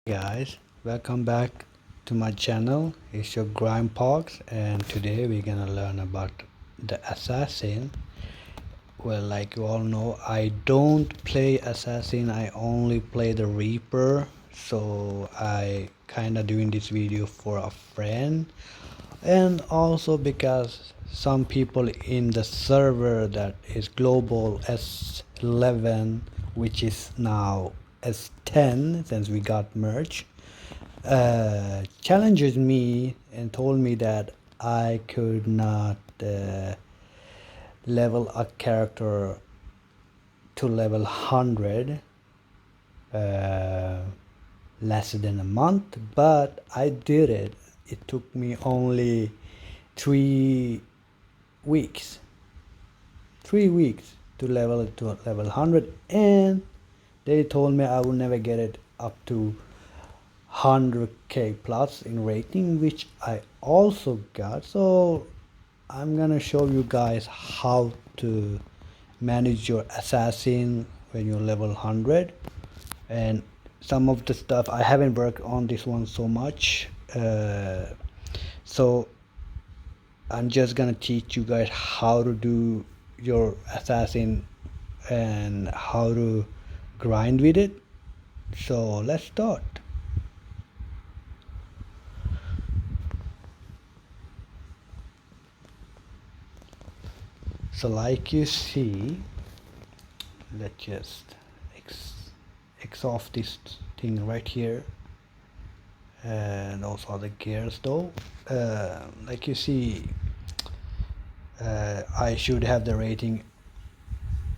Guys, welcome back to my channel. It's your Grindpox, and today we're gonna learn about the assassin. Well, like you all know, I don't play assassin, I only play the reaper. So I kinda doing this video for a friend, and also because some people in the server that is global S11, which is now S10 since we got merged, challenged me and told me that I could not level a character to level 100 uh, less than a month, but I did it. It took me only 3 weeks 3 weeks to level it to level 100, and they told me I will never get it up to 100k plus in rating, which I also got. So I'm gonna show you guys how to manage your assassin when you're level 100, and some of the stuff I haven't worked on this one so much, so I'm just gonna teach you guys how to do your assassin and how to grind with it. So let's start. So like you see, let's just X off this thing right here, and also the gears though. Like you see, I should have the rating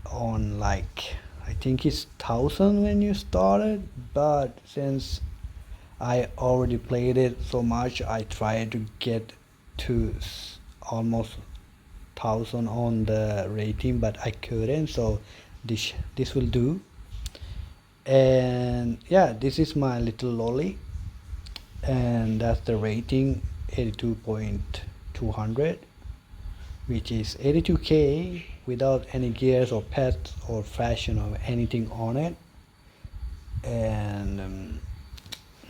on, like, I think it's 1000 when you started, but since I already played it so much, I tried to get to almost 1000 on the rating, but I couldn't. So this will do. And yeah, this is my little lolly, and that's the rating 82.200, which is 82k without any gears or pets or fashion or anything on it. And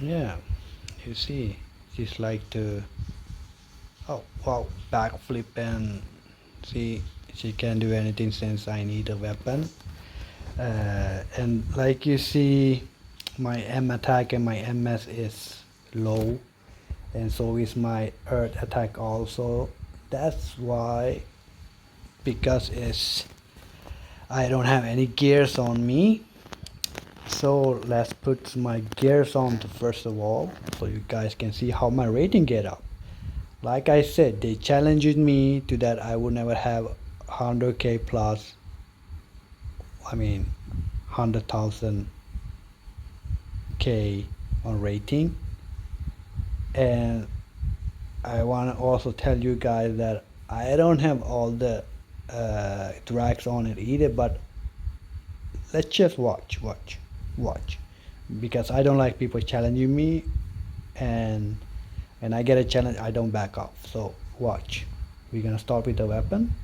yeah, you see, just like to, oh wow, backflip, and see, she can do anything since I need a weapon. And like you see, my M attack and my MS is low, and so is my earth attack also. That's why, because I don't have any gears on me. So let's put my gears on first of all, so you guys can see how my rating get up. Like I said, they challenged me to that I would never have 100k plus, I mean 100,000k on rating. And I want to also tell you guys that I don't have all the drags on it either, but let's just watch, because I don't like people challenging me, and I get a challenge, I don't back off. So watch. We're gonna start with the weapon,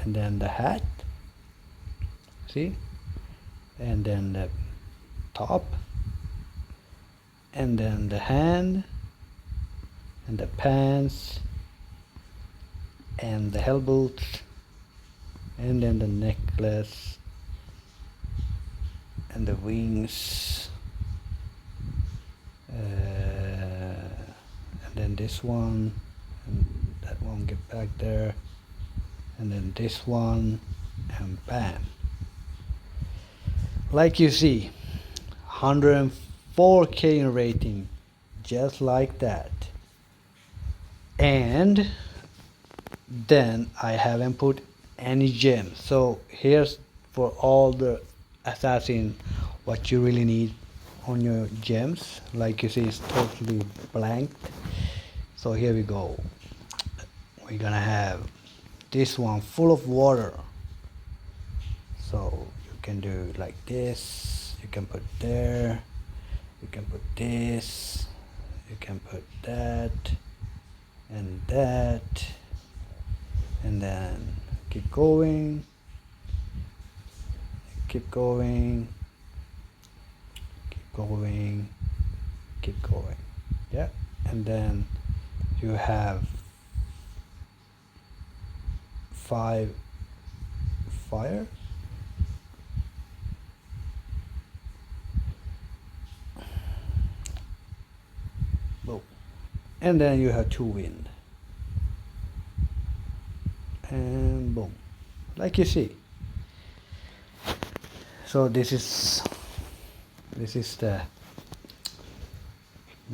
and then the hat, see, and then the top, and then the hand, and the pants, and the hell boots, and then the necklace, and the wings, and then this one, and that one, get back there, and then this one, and bam. Like you see, 104k in rating, just like that. And then I haven't put any gems. So here's for all the assassin what you really need on your gems. Like you see, it's totally blank. So here we go. We're gonna have this one full of water, so you can do like this, you can put there, you can put this, you can put that and that, and then keep going, going, keep going. Yeah, and then you have 5 fire, boom, and then you have 2 wind, and boom, like you see. So this is the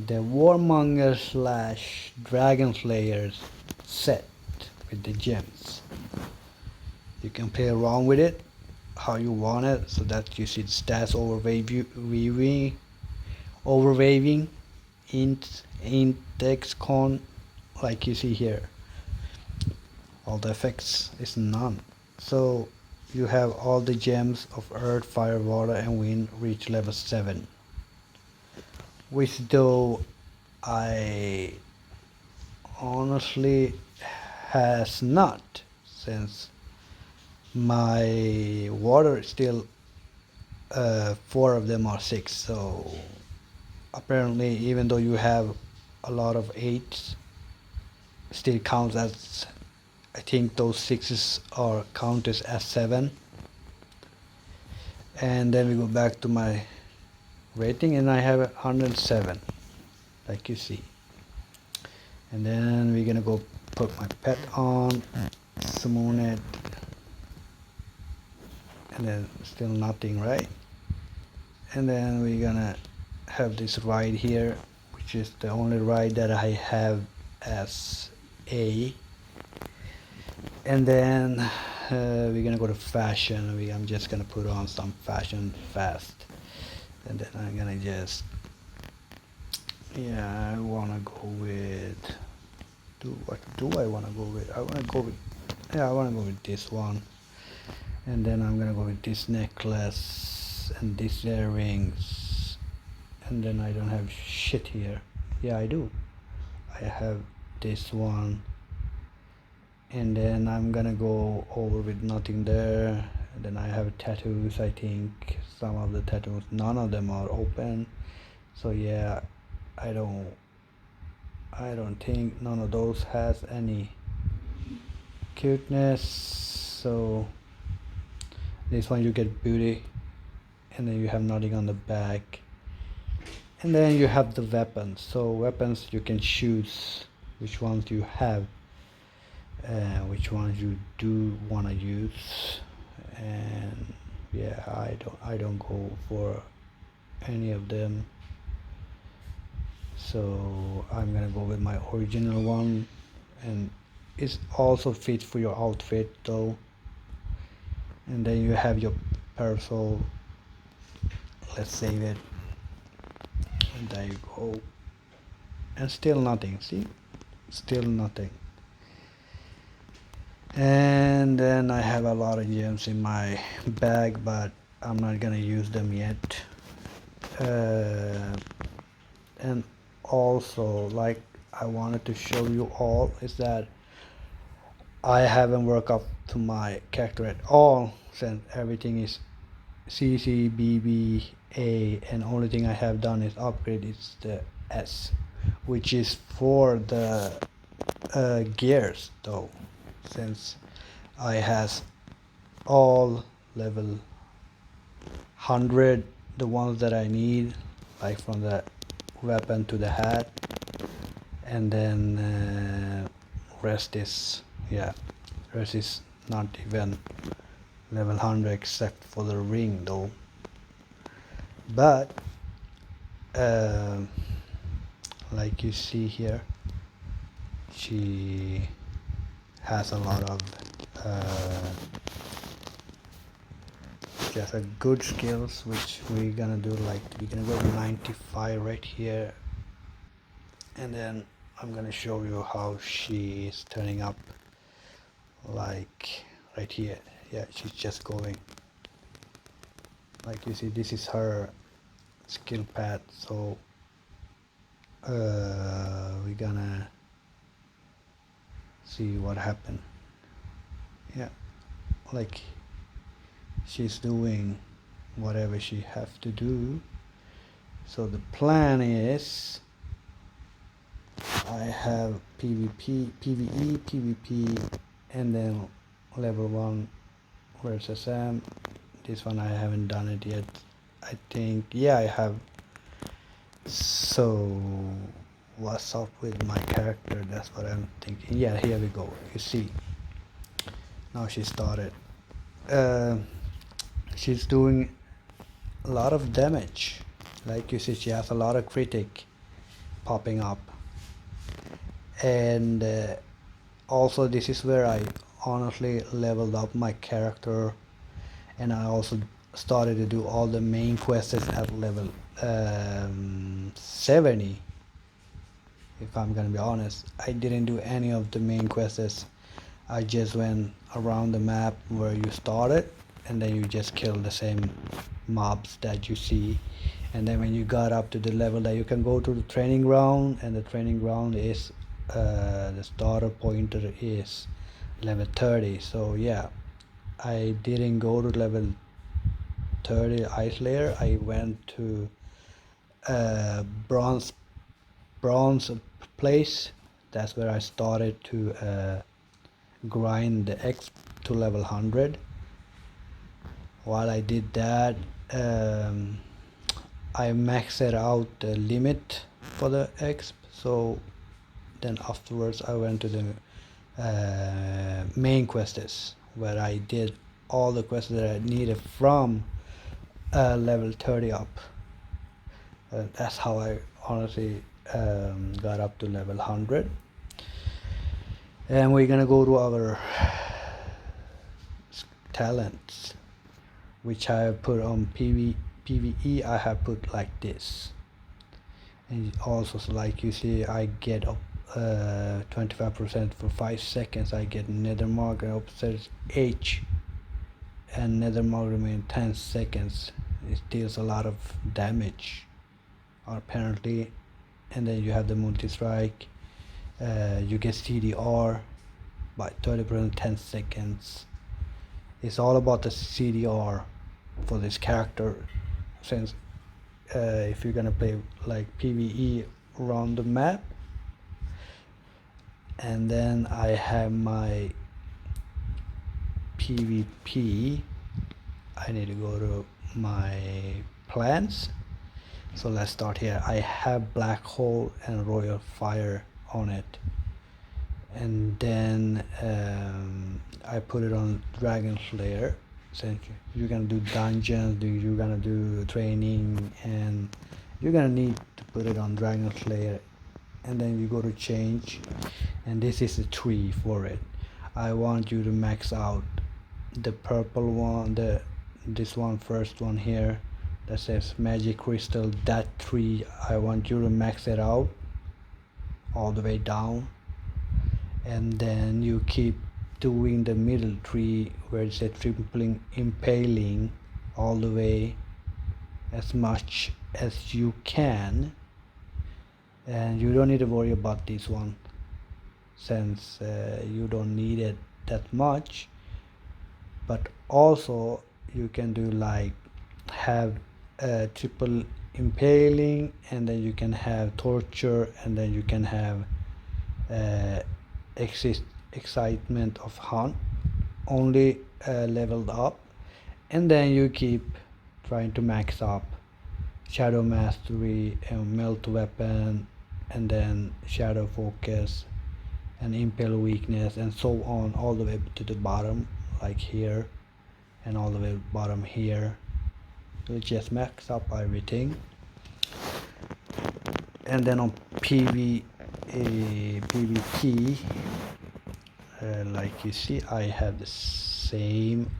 warmonger slash dragon slayers set with the gems. You can play around with it how you want it, so that you see the stats overwaving int index con, like you see here. All the effects is none. So you have all the gems of earth, fire, water and wind reach level 7, which though I honestly has not, since my water is still 4 of them are 6. So apparently even though you have a lot of 8s, still counts as, I think those 6s are counted as 7. And then we go back to my rating and I have 107, like you see. And then we're gonna go put my pet on, summon it, and then still nothing, right? And then we're gonna have this ride here, which is the only ride that I have as A. And then we're gonna go to fashion. I'm just gonna put on some fashion fast, and then I'm gonna just, yeah, I wanna go with, what do I wanna go with? I wanna go with this one. And then I'm gonna go with this necklace and these earrings. And then I don't have shit here. Yeah, I do. I have this one. And then I'm gonna go over with nothing there. And then I have tattoos. I think some of the tattoos, none of them are open. So yeah, I don't think none of those has any cuteness. So this one you get beauty, and then you have nothing on the back. And then you have the weapons. So weapons, you can choose which ones you have, which ones you do want to use. And yeah, I don't go for any of them. So I'm gonna go with my original one, and it's also fit for your outfit though. And then you have your parasol. Let's save it. And there you go. And still nothing. See, still nothing. And then I have a lot of gems in my bag, but I'm not gonna use them yet. And also, like I wanted to show you all, is that I haven't worked up to my character at all, since everything is CC, BB, A, and only thing I have done is upgrade is the S, which is for the gears though, since I has all level 100, the ones that I need, like from the weapon to the hat, and then rest is not even level 100 except for the ring though. But like you see here, she has a lot of just a good skills, which we're gonna do, like we're gonna go to 95 right here. And then I'm gonna show you how she is turning up, like right here. Yeah, she's just going, like you see, this is her skill pad. So we're gonna see what happened. Yeah, like she's doing whatever she have to do, So the plan is I have PvP, PvE, PvP, and then level 1 versus M. This one I haven't done it yet. I think, yeah, I have. So what's up with my character? That's what I'm thinking. Yeah, here we go. You see, now she started. She's doing a lot of damage. Like you see, she has a lot of critic popping up. And also this is where I honestly leveled up my character, and I also started to do all the main quests at level 70. If I'm gonna be honest, I didn't do any of the main quests. I just went around the map where you started, and then you just kill the same mobs that you see. And then when you got up to the level that you can go to the training ground, and the training ground is the starter pointer is level 30. So yeah, I didn't go to level 30 ice layer. I went to bronze place. That's where I started to grind the X to level 100. While I did that, I maxed out the limit for the X. So then afterwards I went to the main quests, where I did all the quests that I needed from level 30 up. That's how I honestly got up to level 100. And we're gonna go to our talents, which I have put on PvE. I have put like this, and also, so like you see, I get up 25% for 5 seconds. I get nether mark and upstairs H, and nether mark remain 10 seconds. It deals a lot of damage apparently. And then you have the multi strike. You get CDR by 30% 10 seconds. It's all about the CDR for this character, since if you're gonna play like PvE around the map. And then I have my PvP. I need to go to my plans. So let's start here. I have black hole and royal fire on it, and then I put it on dragon slayer. So you're gonna do dungeons, you're gonna do training, and you're gonna need to put it on dragon slayer. And then you go to change, and this is a tree for it. I want you to max out the purple one, this one, first one here that says magic crystal. That tree, I want you to max it out all the way down, and then you keep doing the middle tree where it says tripling impaling all the way as much as you can. And you don't need to worry about this one, since you don't need it that much. But also you can do like have triple impaling, and then you can have torture, and then you can have excitement of hunt, only leveled up. And then you keep trying to max up shadow mastery and melt weapon, and then shadow focus and impale weakness, and so on all the way to the bottom, like here, and all the way bottom here. You just max up everything. And then on PvP, like you see, I have the same.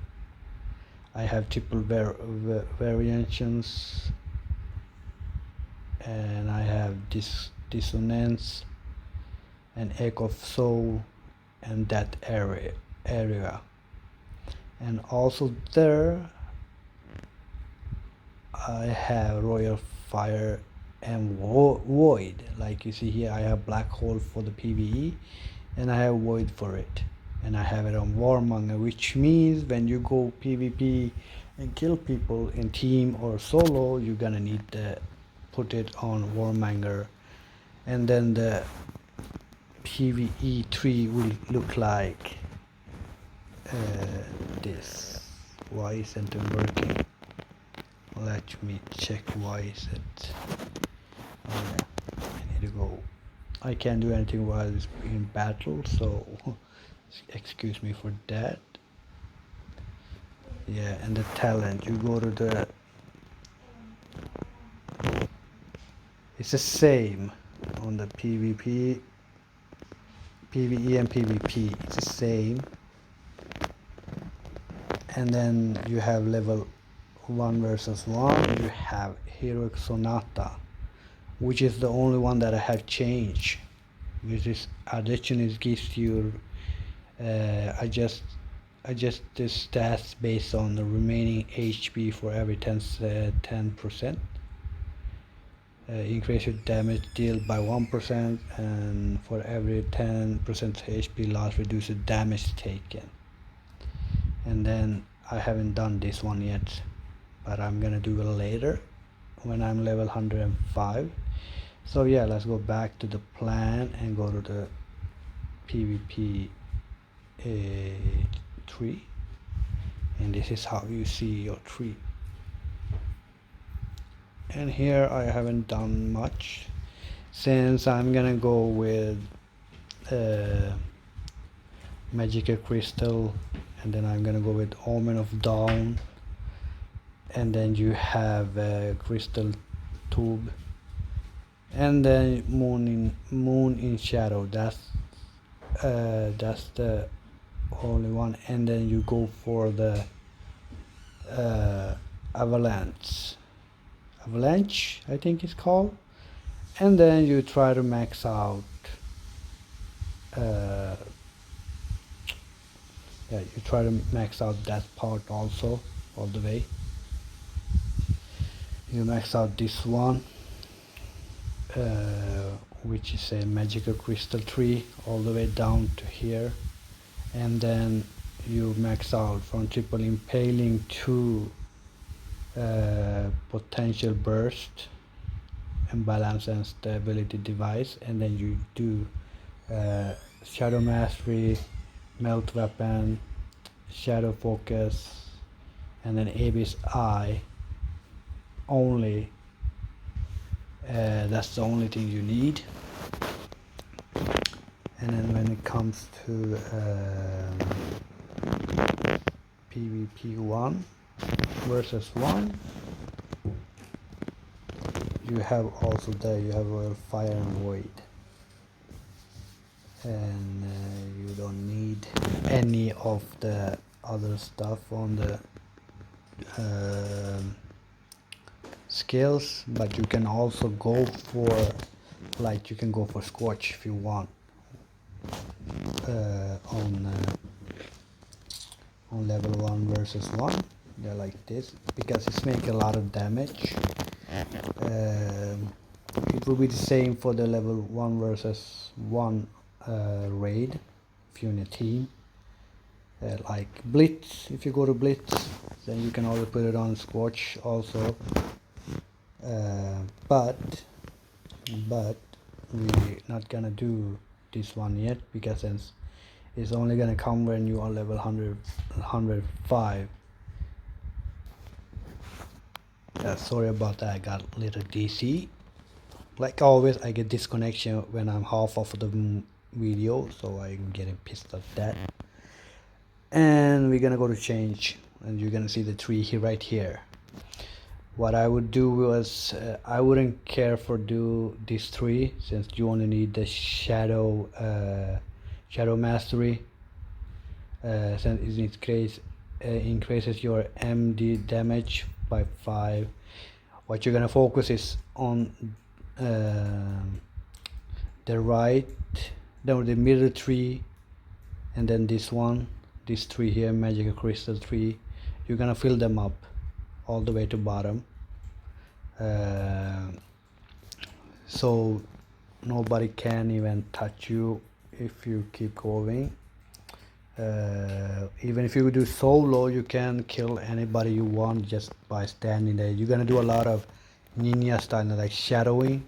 I have triple variations, and I have dissonance and echo of soul, and that area. And also there I have royal fire and void. Like you see here, I have black hole for the PvE, and I have void for it, and I have it on warmonger, which means when you go PvP and kill people in team or solo, you're gonna need the put it on Warmonger, and then the PvE 3 will look like this. Why isn't it working? Let me check why is it. Oh yeah, I need to go. I can't do anything while it's in battle, so excuse me for that. Yeah, and the talent, you go to the, it's the same on the PvP, PvE and PvP, it's the same. And then you have level 1 versus 1, you have Heroic Sonata, which is the only one that I have changed. Which is addition, it gives you adjust the stats based on the remaining HP for every 10%. Increase your damage dealt by 1%, and for every 10% HP loss reduce the damage taken. And then I haven't done this one yet, but I'm gonna do it later when I'm level 105. So yeah, let's go back to the plan and go to the PvP 3, and this is how you see your tree. And here I haven't done much, since I'm gonna go with Magical Crystal, and then I'm gonna go with Omen of Dawn, and then you have Crystal Tube, and then Moon in Shadow. That's the only one. And then you go for the Avalanche, I think it's called, and then you try to max out yeah, you try to max out that part also all the way. You max out this one, which is a Magical Crystal tree, all the way down to here, and then you max out from Triple Impaling to Potential Burst, Imbalance and Stability Device, and then you do Shadow Mastery, Melt Weapon, Shadow Focus, and then Abyss Eye only. That's the only thing you need. And then when it comes to PvP 1 versus 1, you have also there, you have Royal Fire and Void, and you don't need any of the other stuff on the skills, but you can also go for, like, you can go for Scorch if you want on level 1 versus 1. They're like this because it's making a lot of damage. It will be the same for the level 1 versus 1 raid if you're in a team. Like Blitz, if you go to Blitz, then you can always put it on Scorch also. But we're not gonna do this one yet, because since it's only gonna come when you are level 105. Sorry about that, I got a little DC. Like always, I get disconnection when I'm half of the video, so I'm getting pissed at that. And we're gonna go to change, and you're gonna see the tree here, right here. What I would do was I wouldn't care for do this tree, since you only need the shadow mastery, since it increases your MD damage by 5. What you're gonna focus is on the right, the middle tree, and then this tree here, Magical Crystal tree. You're gonna fill them up all the way to bottom, so nobody can even touch you if you keep going. Even if you do solo, you can kill anybody you want just by standing there. You're gonna do a lot of ninja style, like shadowing,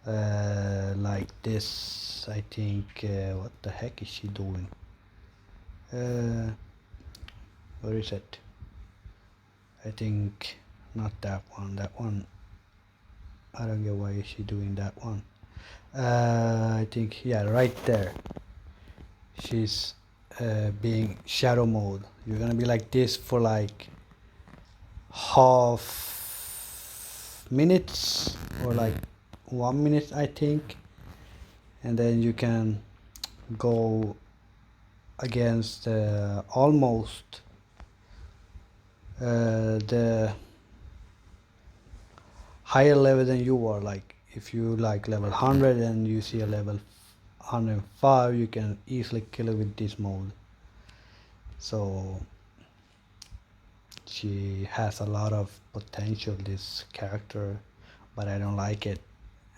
like this. I think what the heck is she doing? Where is it? I think not that one. That one, I don't get why is she doing that one. I think, yeah, right there she's being shadow mode. You're gonna be like this for like half minutes or like 1 minute, I think, and then you can go against almost the higher level than you are. Like if you like level 100 and you see a level 105, you can easily kill it with this mode. So she has a lot of potential, this character, but I don't like it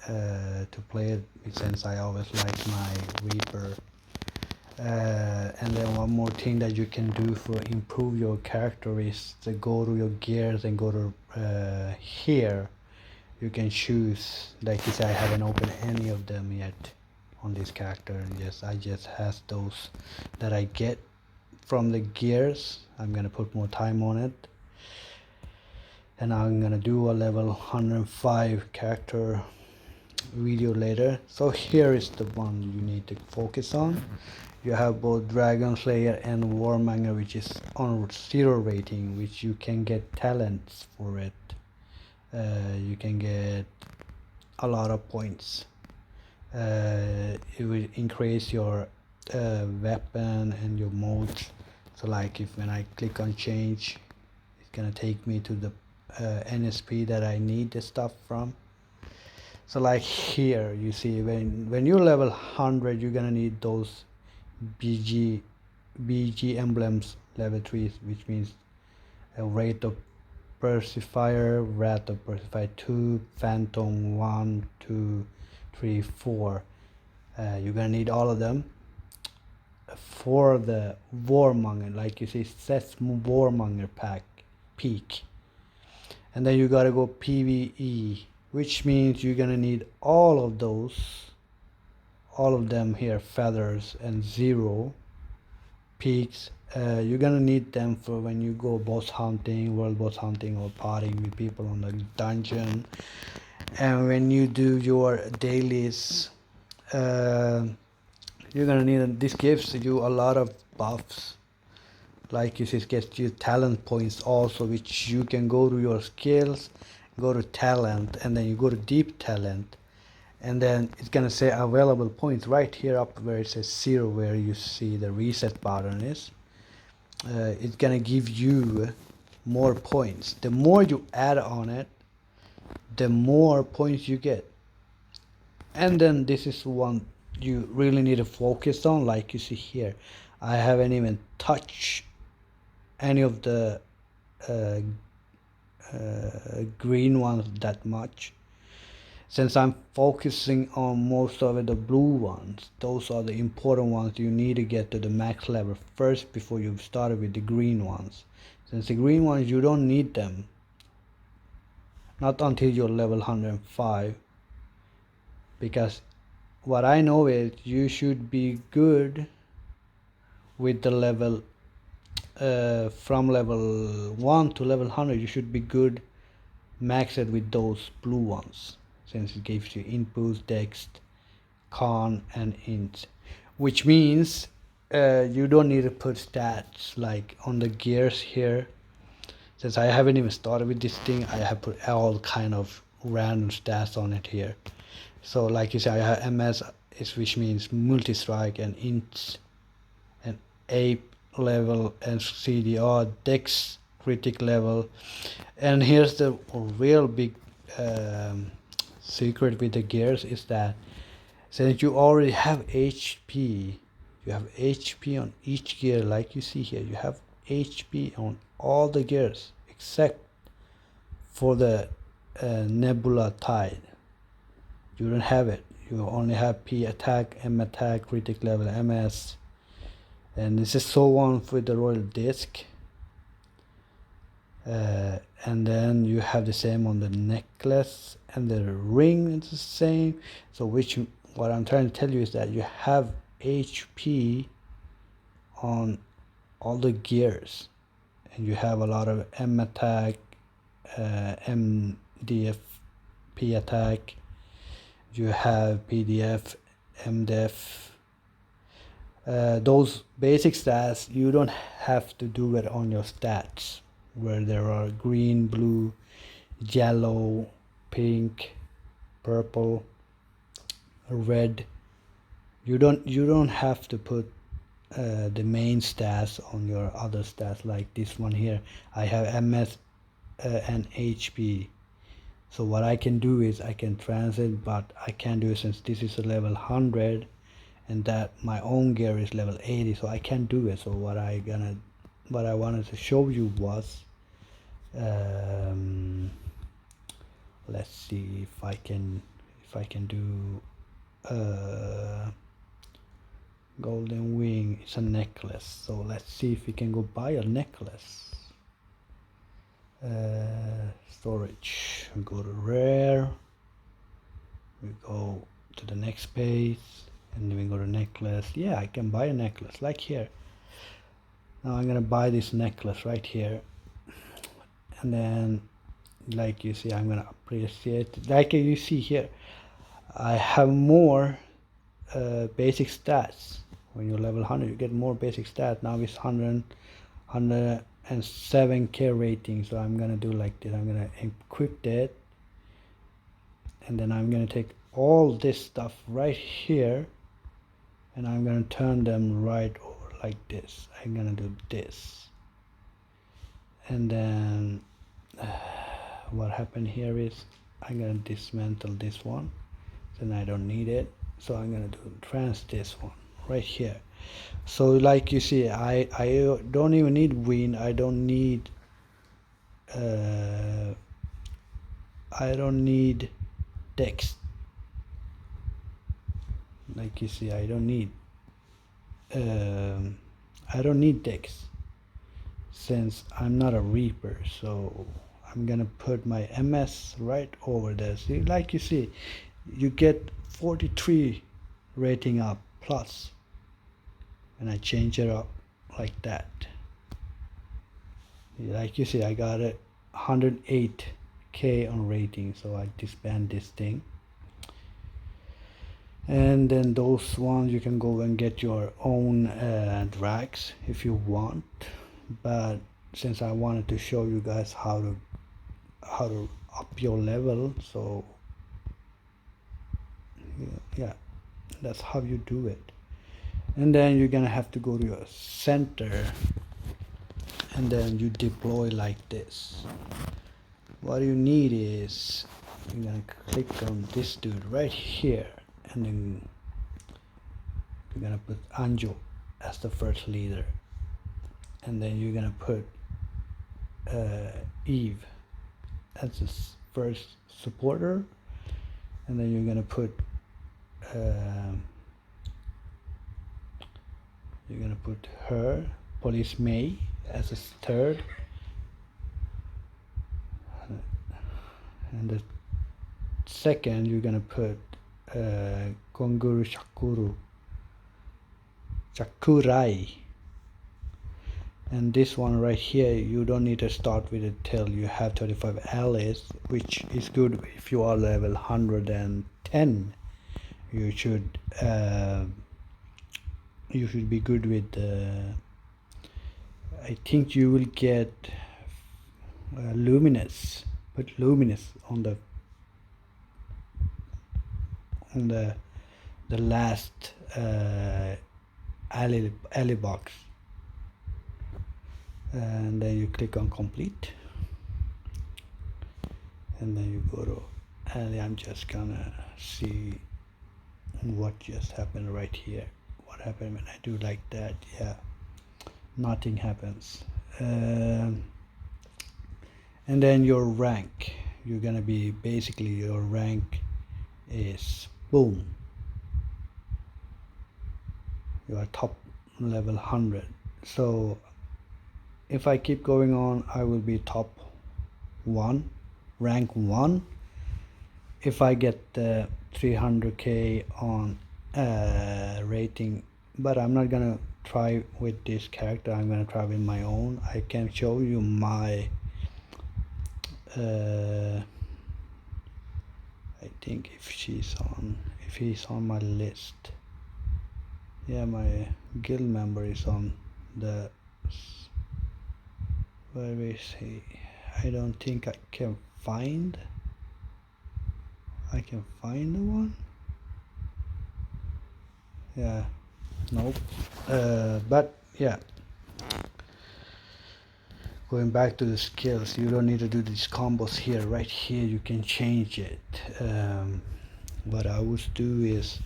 to play it since I always like my Reaper. And then one more thing that you can do for improve your character is to go to your gears and go to here. You can choose, like you say, I haven't opened any of them yet on this character, and yes, I just has those that I get from the gears. I'm gonna put more time on it, and I'm gonna do a level 105 character video later. So here is the one you need to focus on. You have both Dragon Slayer and Warmonger, which is on 0 rating, which you can get talents for it. You can get a lot of points. It will increase your weapon and your modes. So like if when I click on change, it's gonna take me to the NSP that I need the stuff from. So like here you see when you level 100, you're gonna need those BG emblems level 3, which means a Wraith of Persifier, Wrath of Persifier 2, Phantom 1, 2, 3, 4. You're gonna need all of them for the Warmonger. Like you see, it says Warmonger peak, and then you gotta go PvE, which means you're gonna need all of them here, feathers and 0 peaks. You're gonna need them for when you go boss hunting, world boss hunting, or partying with people on the dungeon, and when you do your dailies. You're gonna need this gives you a lot of buffs, like you see, it gets you talent points also, which you can go to your skills, go to talent, and then you go to deep talent, and then it's gonna say available points right here up where it says 0, where you see the reset button is. It's gonna give you more points. The more you add on it, the more points you get. And then this is one you really need to focus on. Like you see here, I haven't even touched any of the green ones that much, since I'm focusing on most of the blue ones. Those are the important ones you need to get to the max level first before you start with the green ones, since the green ones you don't need them not until you're level 105, because what I know is you should be good with the level from level 1 to level 100. You should be good maxed with those blue ones, since it gives you int boost, dex, con, and int, which means you don't need to put stats like on the gears here. Since I haven't even started with this thing, I have put all kind of random stats on it here. So like you say, I have MS, which means multi-strike, and int, and ape level, and CDR, dex, critic level. And here's the real big secret with the gears is that since you already have HP, you have HP on each gear. Like you see here, you have HP on all the gears except for the Nebula Tide. You don't have it. You only have P attack, M attack, critic level, MS, and this is so on with the Royal Disc. And then you have the same on the necklace, and the ring is the same. So what I'm trying to tell you is that you have HP on all the gears, and you have a lot of M attack, MDF-P attack, you have PDF, MDF. Those basic stats, you don't have to do it on your stats where there are green, blue, yellow, pink, purple, red. You don't have to put the main stats on your other stats, like this one here. I have MS and HP. So what I can do is I can transit, but I can't do it since this is a level 100 and that my own gear is level 80, so I can't do it. So what I wanted to show you was, let's see if I can do golden wing. It's a necklace, so let's see if we can go buy a necklace. Storage, we go to rare, we go to the next page, and then we go to necklace. Yeah, I can buy a necklace like here. Now I'm gonna buy this necklace right here, and then like you see, I'm gonna appreciate it. Like you see here, I have more basic stats. When you're level 100, you get more basic stats. Now it's 107k rating, so I'm gonna do like this. I'm gonna equip it, and then I'm gonna take all this stuff right here, and I'm gonna turn them right over like this. I'm gonna do this, and then what happened here is I'm gonna dismantle this one, then I don't need it, so I'm gonna do this one right here. So like you see, I don't even need win. I don't need dex. Like you see, I don't need dex since I'm not a reaper. So I'm gonna put my MS right over there. See, like you see, you get 43 rating up plus, and I change it up like that. Like you see, I got it 108k on rating, so I disband this thing. And then those ones you can go and get your own drags if you want, but since I wanted to show you guys how to up your level, so yeah, that's how you do it. And then you're gonna have to go to your center, and then you deploy like this. What you need is you're gonna click on this dude right here, and then you're gonna put Anjo as the first leader, and then you're gonna put Eve as the first supporter, and then you're gonna put her, Police May, as a third, and the second you're gonna put Konguru Chakurai, and this one right here, you don't need to start with it till you have 35 allies, which is good if you are level 110. You should be good with I think you will get luminous. Put luminous on the last alley box, and then you click on complete, and then you go to alley. I'm just gonna see what just happened right here. What happened when I do like that? Yeah, nothing happens. And then your rank, you're gonna be basically, your rank is boom, you are top level 100. So if I keep going on, I will be top 1, rank 1. If I get the 300k on rating, but I'm not gonna try with this character. I'm gonna try with my own. I can show you my I think if he's on my list. Yeah, my guild member is on the, where is he? I don't think I can find the one. Yeah, nope. But yeah, going back to the skills, you don't need to do these combos here. Right here you can change it. What I would do is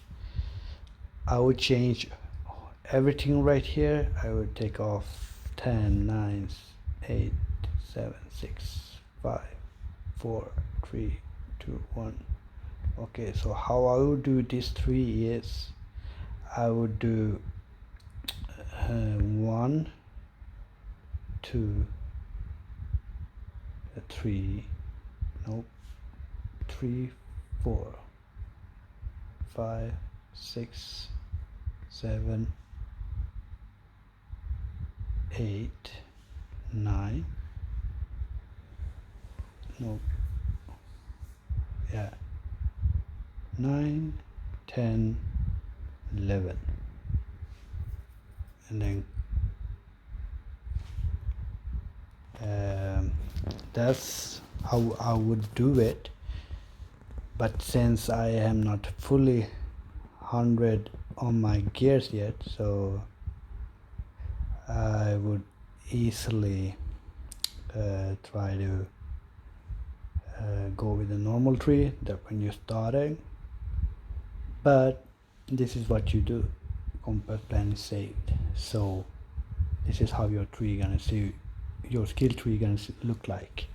I would change everything right here. I would take off 10, 9, 8, 7, 6, 5, 4, 3, 2, 1. Okay, so how I would do these 3 is I would do 1, 2, 3, nope, 3, 4, 5, 6, 7, 8, 9, no, yeah, 9, 10, 11, and then that's how I would do it. But since I am not fully 100 on my gears yet, so I would easily try to go with the normal tree that when you're starting. But this is what you do. Compass plan is saved. So this is how your tree gonna see, your skill tree gonna look like,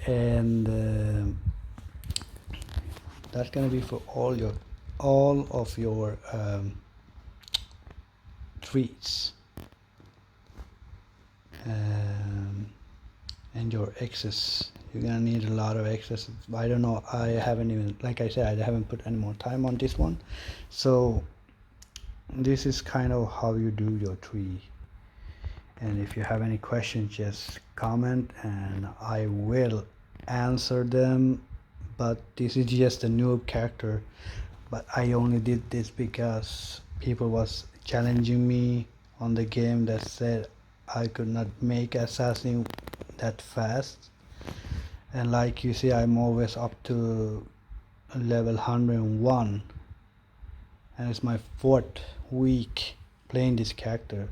and that's gonna be for all of your trees, and your X's. You're gonna need a lot of X's. I don't know, I haven't even, like I said, I haven't put any more time on this one. So this is kind of how you do your tree. And if you have any questions, just comment and I will answer them. But this is just a new character, but I only did this because people was challenging me on the game that said I could not make assassin that fast. And like you see, I'm always up to level 101, and it's my 4th week playing this character.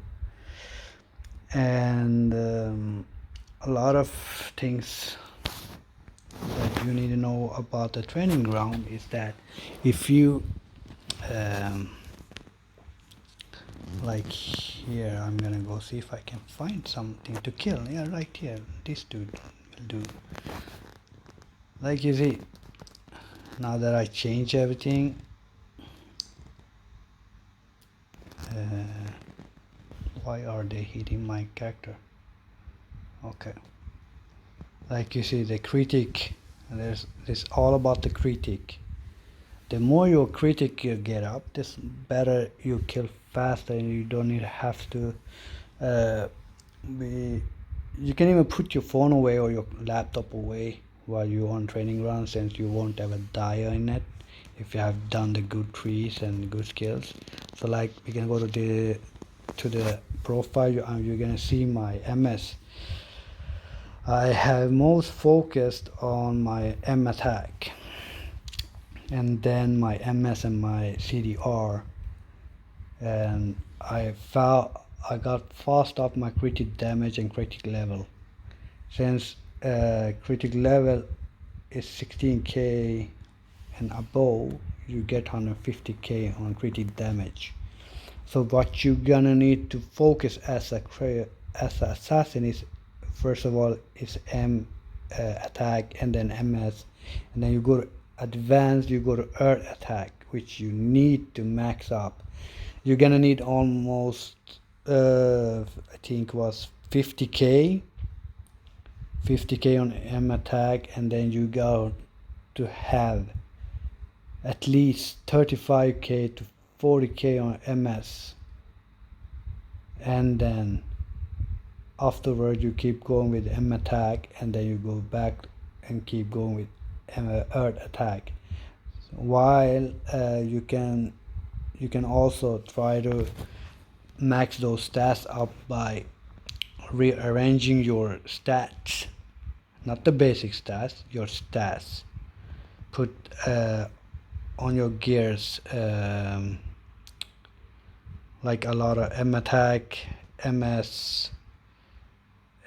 And a lot of things that you need to know about the training ground is that if you like here, I'm gonna go see if I can find something to kill. Yeah, right here, this dude will do. Like you see, now that I change everything, why are they hitting my character? Okay, like you see, the critic, there's all about the critic. The more your critic you get up, this better you kill faster, and you don't need to have to you can even put your phone away or your laptop away while you're on training ground, since you won't ever die in it if you have done the good trees and good skills. So like we can go to the profile, you're gonna see my MS. I have most focused on my M attack, and then my MS and my CDR, and I got fast up my critic damage and critic level. Since critic level is 16k and above, you get 150k on critic damage. So what you're gonna need to focus as assassin is, first of all, is M attack, and then MS, and then you go to advanced, you go to earth attack, which you need to max up. You're gonna need almost I think it was 50k on M attack, and then you go to have at least 35k to 40k on MS, and then afterward you keep going with M attack, and then you go back and keep going with Earth attack. While you can also try to max those stats up by rearranging your stats, not the basic stats, your stats. Put on your gears like a lot of M attack, MS.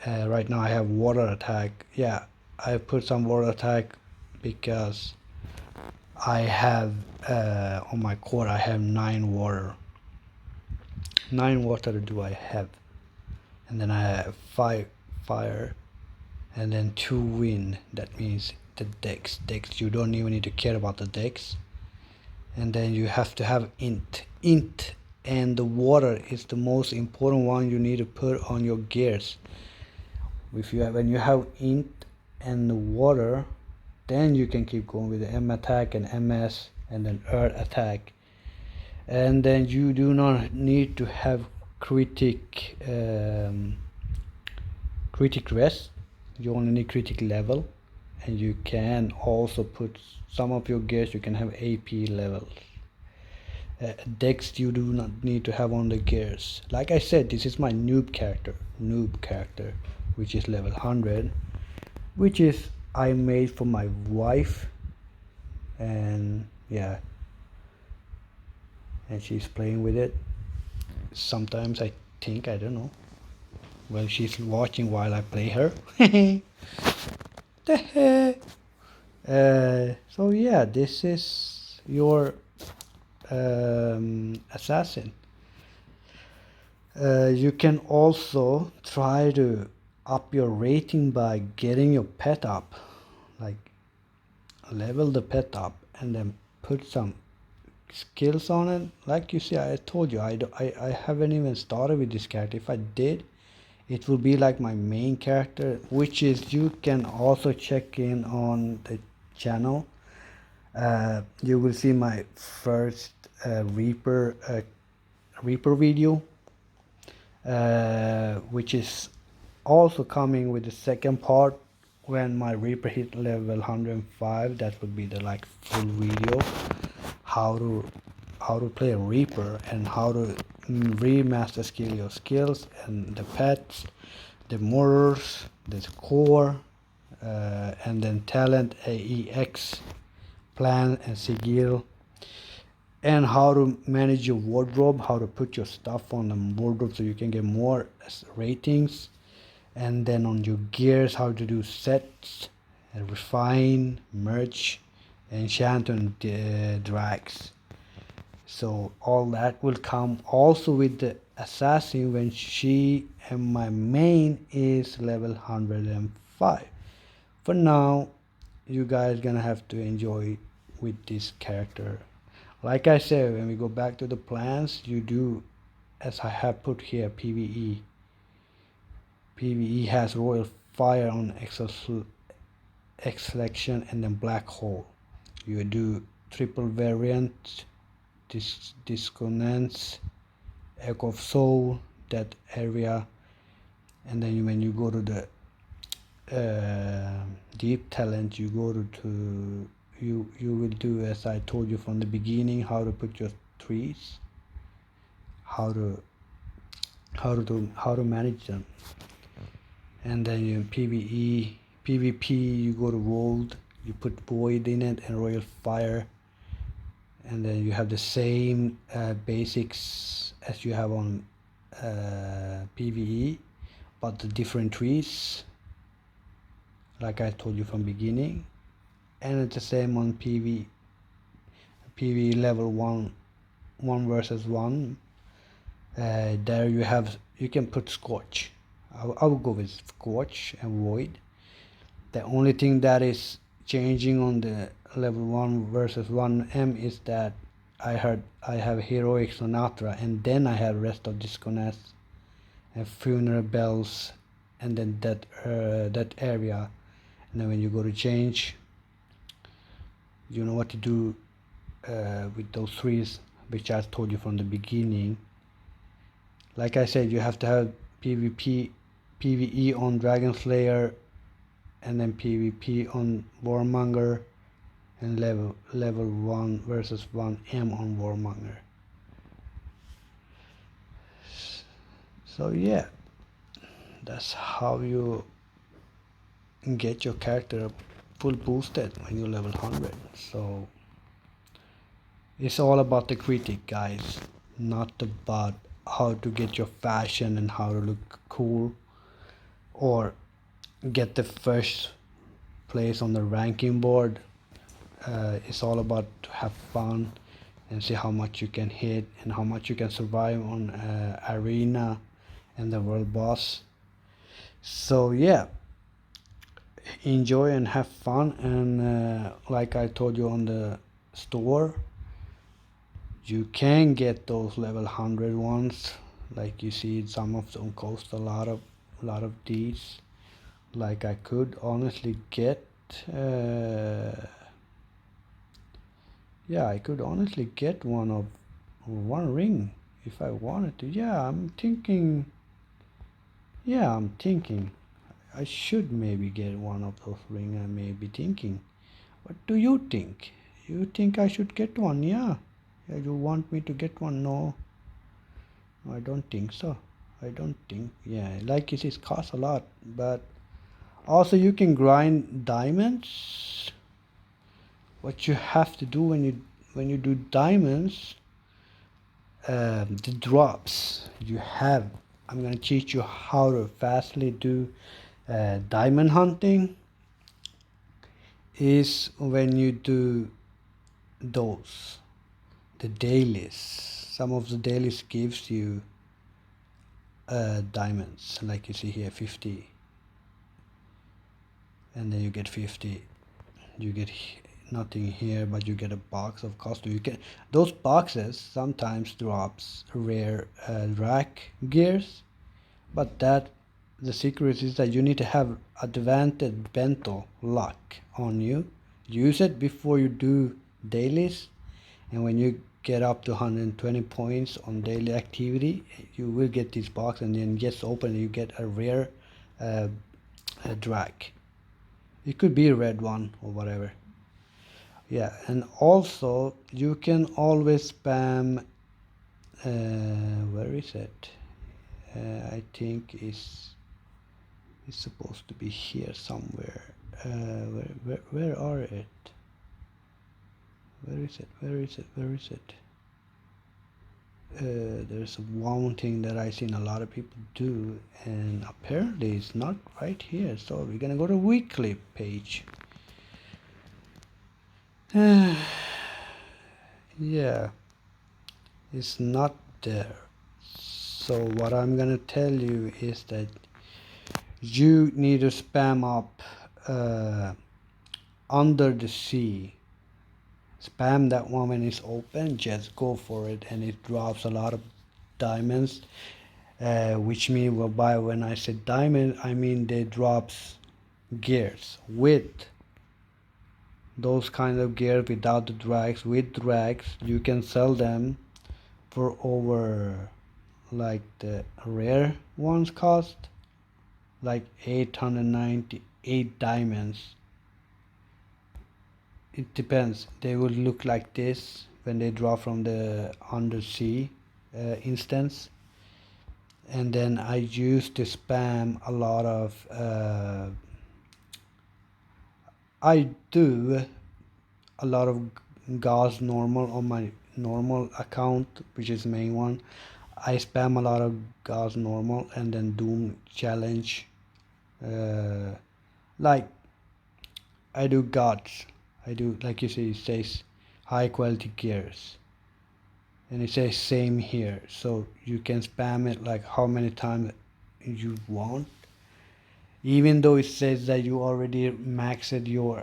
Right now I have water attack. Yeah, I put some water attack because I have on my core I have 9 water. 9 water do I have, and then I have 5 fire, and then 2 wind. That means the dex. You don't even need to care about the dex. And then you have to have int, and the water is the most important one you need to put on your gears. When you have int and the water, then you can keep going with the M attack and MS and then Earth attack. And then you do not need to have critic rest. You only need critic level, and you can also put some of your gears, you can have AP levels. Dex you do not need to have on the gears. Like I said, this is my noob character, which is level 100, which is I made for my wife, and yeah, and she's playing with it. Sometimes I don't know, well, she's watching while I play her. So yeah, this is your assassin. You can also try to up your rating by getting your pet up, like level the pet up and then put some skills on it. Like you see, I told you I haven't even started with this character. If I did, it will be like my main character, which is, you can also check in on the channel. You will see my first Reaper video, which is also coming with the second part when my Reaper hit level 105. That would be the like full video, how to play a Reaper and how to remaster skill your skills and the pets, the mortars, the core, and then talent, AEX, plan and sigill, and how to manage your wardrobe, how to put your stuff on the wardrobe so you can get more ratings, and then on your gears, how to do sets, refine, merge, enchant, and drags. So all that will come also with the assassin when she and my main is level 105. For now, you guys gonna have to enjoy with this character. Like I said, when we go back to the plans, you do as I have put here, PvE. PvE has royal fire on X selection and then black hole. You do triple variant, dissonance, echo of soul, that area, and then when you go to the deep talent, you go to you will do as I told you from the beginning, how to put your trees, how to manage them. And then you PvE, PvP, you go to world, you put void in it and royal fire, and then you have the same basics as you have on PvE, but the different trees, like I told you from beginning. And it's the same on PvE level 1 versus 1. There you can put scorch. I will go with scorch and void. The only thing that is changing on the level 1 versus 1M is that I have heroic Sonatra, and then I have rest of disconnect, and funeral bells, and then that area. And then when you go to change, you know what to do with those threes, which I told you from the beginning. Like I said, you have to have PvE on Dragon Slayer, and then PvP on Warmonger, and level 1 versus 1M on Warmonger. So yeah, that's how you get your character full boosted when you level 100. So it's all about the critic, guys, not about how to get your fashion and how to look cool or get the first place on the ranking board. It's all about to have fun and see how much you can hit and how much you can survive on arena and the world boss. So yeah, enjoy and have fun. And like I told you on the store, you can get those level 100 ones. Like you see, some of them cost a lot of these. Like I could honestly get yeah, I could honestly get one ring if I wanted to. I'm thinking I should maybe get one of those rings. I may be thinking. What do you think? You think I should get one? Yeah, you want me to get one? No, I don't think so. I don't think. Yeah, like it costs a lot, but also you can grind diamonds. What you have to do when you do diamonds, the drops you have. I'm gonna teach you how to fastly do diamond hunting. Is when you do those the dailies. Some of the dailies gives you diamonds, like you see here, 50, and then you get 50. You get nothing here, but you get a box of costume. You can those boxes sometimes drops rare rack gears, but that the secret is that you need to have advanced bento luck on you. Use it before you do dailies, and when you get up to 120 points on daily activity, you will get this box, and then just open and you get a rare a drag. It could be a red one or whatever. Yeah, and also you can always spam where is it? I think it's supposed to be here somewhere. Where are it? Where is it? Where is it? Where is it? There's one thing that I've seen a lot of people do, and apparently it's not right here. So we're gonna go to weekly page. Yeah, it's not there. So what I'm gonna tell you is that you need to spam up under the sea. Spam that one when it's open. Just go for it, and it drops a lot of diamonds. Which means, well, by when I said diamond, I mean they drops gears with those kind of gears without the drags. With drags, you can sell them for over, like the rare ones cost like 898 diamonds. It depends. They will look like this when they drop from the undersea instance. And then I used to spam a lot of I do a lot of Gauss normal on my normal account, which is main one. I spam a lot of Gauss normal and then Doom challenge. Like I do gods. I do, like you see, it says high quality gears, and it says same here. So you can spam it like how many times you want, even though it says that you already maxed your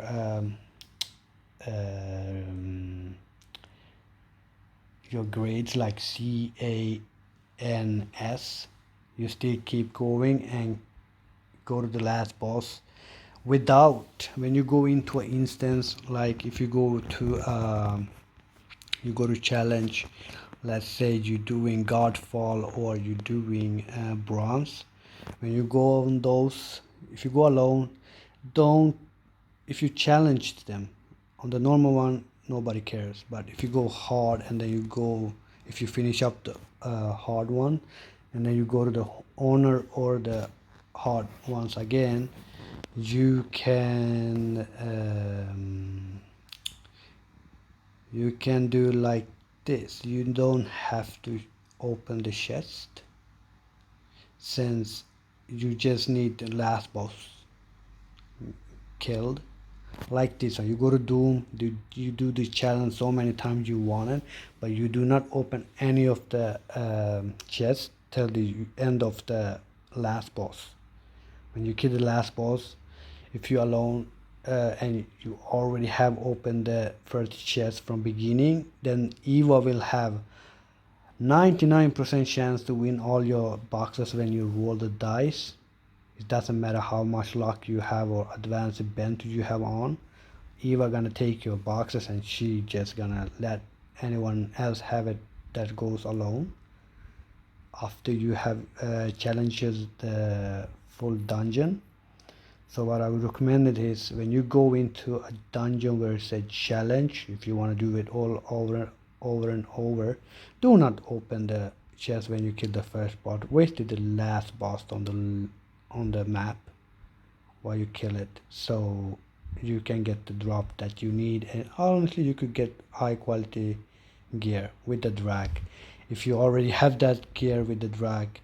grades like C, A, N, S. you still keep going and go to the last boss without, when you go into an instance, like if you go to challenge, let's say you're doing Godfall or you're doing bronze. When you go on those, if you go alone, don't, if you challenge them on the normal one, nobody cares. But if you go hard and then you go, if you finish up the hard one and then you go to the honor or the hard ones again, you can do like this. You don't have to open the chest, since you just need the last boss killed. Like this one, you go to Doom, you do this challenge so many times you want it, but you do not open any of the chests till the end of the last boss. When you kill the last boss, if you're alone and you already have opened the first chest from beginning, then Eva will have 99% chance to win all your boxes when you roll the dice. It doesn't matter how much luck you have or advanced advantage you have on. Eva gonna take your boxes and she just gonna let anyone else have it that goes alone. After you have challenges the full dungeon. So what I would recommend it is, when you go into a dungeon where it says challenge, if you want to do it all over and over, do not open the chest when you kill the first boss. Wait till the last boss on the map while you kill it, so you can get the drop that you need. And honestly, you could get high quality gear with the drag. If you already have that gear with the drag,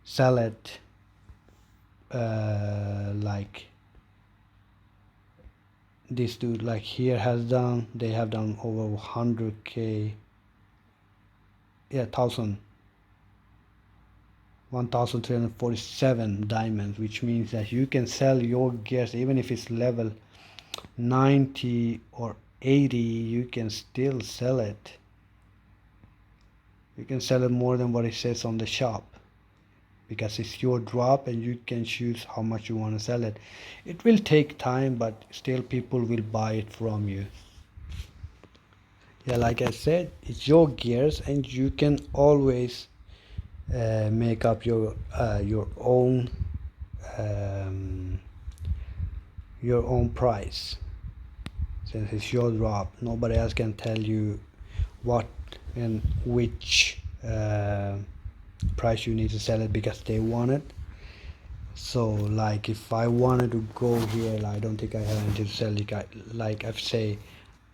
sell it. Like this dude like here has done, they have done over 100k, yeah, 1347 diamonds, which means that you can sell your gears even if it's level 90 or 80. You can still sell it. You can sell it more than what it says on the shop, because it's your drop and you can choose how much you want to sell it. It will take time, but still people will buy it from you. Yeah, like I said, it's your gears and you can always make up your own price, since it's your drop. Nobody else can tell you what and which price you need to sell it, because they want it. So like if I wanted to go here, I don't think I have anything to sell. Like I say,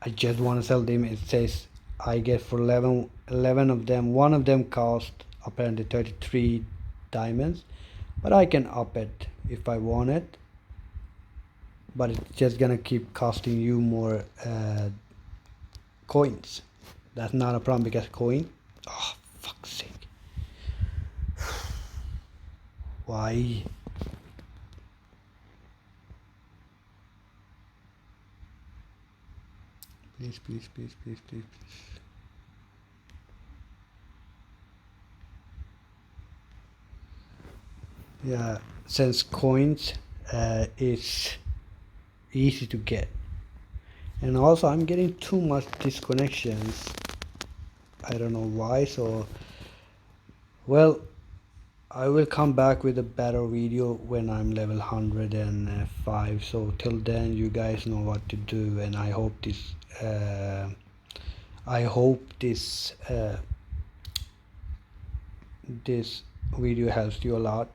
I just want to sell them. It says I get for 11 of them. One of them cost apparently 33 diamonds, but I can up it if I want it. But it's just gonna keep costing you more coins. That's not a problem, because coin. Oh, fuck's sake. Why? Please, please, please, please, please, please. Yeah, since coins is easy to get, and also I'm getting too much disconnections. I don't know why. So well, I will come back with a better video when I'm level 105. So till then, you guys know what to do, and I hope this this video helps you a lot.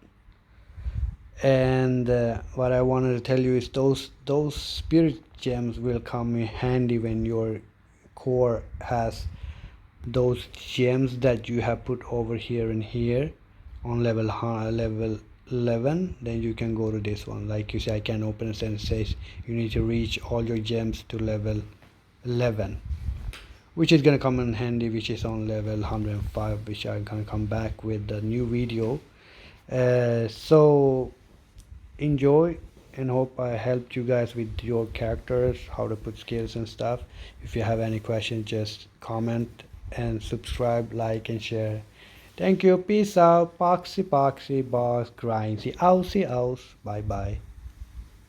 And what I wanted to tell you is those spirit gems will come in handy when your core has those gems that you have put over here and here on level 11. Then you can go to this one. Like you see, I can open it and it says you need to reach all your gems to level 11, which is gonna come in handy, which is on level 105, which I'm gonna come back with a new video. So enjoy, and hope I helped you guys with your characters, how to put skills and stuff. If you have any questions, just comment and subscribe, like and share, Thank you. Peace out. Poxy, poxy, boss, grind. See out, see out. Bye bye.